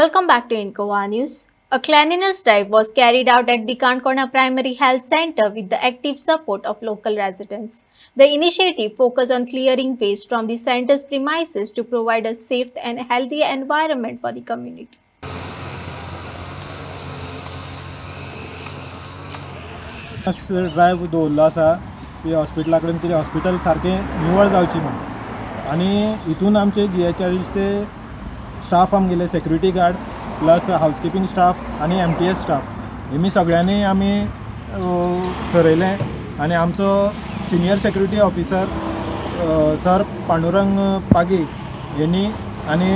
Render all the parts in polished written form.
Welcome back to Incoa News. A cleanliness drive was carried out at the Kankona Primary Health Center with the active support of local residents. The initiative focused on clearing waste from the center's premises to provide a safe and healthy environment for the community. Drive दवरलो आसा की हॉस्पिटला कडेन कितें hospital सारकें निवळ जावची म्हणून आनी हितून आमचे GHRचे स्टाफ आमगेले सेक्युरिटी गार्ड प्लस हावजकीपिंग स्टाफ आनी MTS स्टाफ हेमी सगळ्यांनी आमी ठरयलें आनी आमचो senior security officer sir Pandurang Pagi हेनी आनी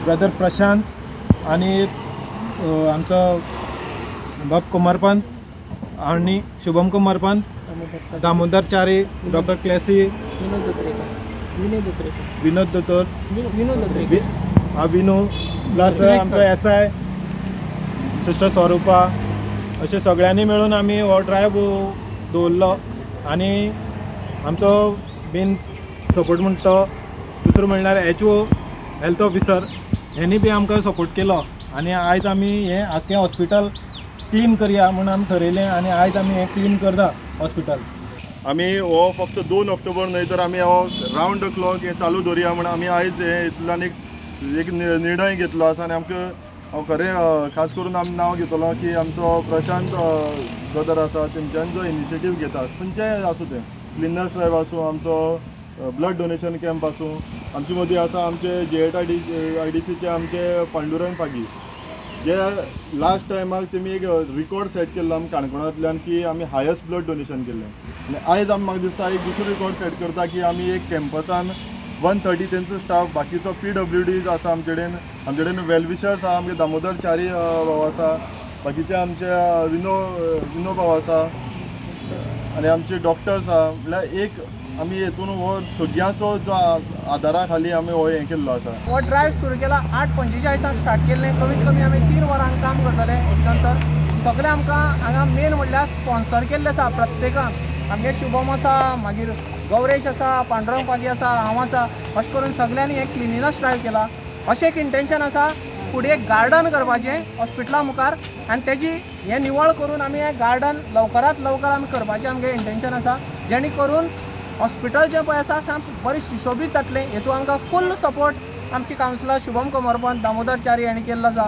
ब्रदर प्रशांत आनी आमचो बाब कुमारपंत आणि शुभम कुमारपंत, दामोदर चारी, डॉक्टर क्लेसी, विनोद दोतोर, विनू प्लस आमचो SI सिस्टर स्वरूपा अशें सगळ्यांनी मेळून आमी हो ड्रायव्ह दवरलो आनी आमचो मेन सपोर्ट म्हणटा तो दुसरो म्हणल्यार HO हेल्थ ऑफिसर हेनी बी आमकां सपोर्ट केलो आनी आयज आमी हें आख्खें हॉस्पिटल क्लीन करया म्हणून आमी ठरयलें आनी आयज आमी हें क्लीन करता हॉस्पिटल. आमी हो फक्त 2 ऑक्टोबर न्हय तर आमी हो रावंड द क्लॉक हें चालू दवरया म्हणून आमी आयज हितूंतल्यान एक निर्णय घेतलो आसा आनी आमकां हांव खरें खास करून आमी नांव घेतलो की आमचो प्रशांत ब्रदर आसा तेंच्यान जो इनिशिएटीव घेता खंयचेय आसूं तें क्लिननेस ड्रायव्ह आसूं आमचो ब्लड डोनेशन कॅम्प आसूं आमचे मदीं आसा आमचे JHIDCचे आमचे पांडुरंग पागी जे लास्ट टायमाक तेमी एक रिकॉर्ड सेट केल्लो आमी काणकोणांतल्यान की आमी हायस्ट ब्लड डोनेशन केल्लें आनी आयज आमी म्हाका दिसता एक दुसरो रिकॉर्ड सेट करता की आमी एक कॅम्पसान 130 तेंचो स्टाफ बाकीचो PWDs आसा आमचे कडेन वेलविशर्स आसा आमचे दामोदर चारी भाव आसा बाकीचे आमचे विनो भाव आसा आनी आमचे डॉक्टर्स आसा म्हळ्यार एक आमी हेतून हो सगळ्यांचो जो आदारा खाली आमी हो हें केल्लो आसा. हो ड्रायव्ह सुरू केला 8:45 स्टार्ट केल्लें कमीत कमी आमी 3 वरांक काम करतले. नंतर सगळे आमकां हांगा मेन म्हणल्यार स्पॉन्सर केल्ले आसा प्रत्येकान आमगे शुभम आसा मागीर गौरेश आसा पांडुरंग पागी आसा हांव आसा अशें करून सगळ्यांनी हें क्लिनिनस ड्रायव्ह केला. अशें एक इंटेंशन आसा फुडें एक गार्डन करपाचें हॉस्पिटला मुखार आनी तेजी हें निवळ करून आमी हें गार्डन लवकरात लवकर आमी करपाचें आमगे इंटेंशन आसा जेणे करून हॉस्पिटल जें पळय आसा सामकें बरें सुशोभीत जातलें. हेतून आमकां फूल सपोर्ट आमची कावन्सिलर शुभम कुमारपंत दामोदर चारी हांणी केल्लो आसा.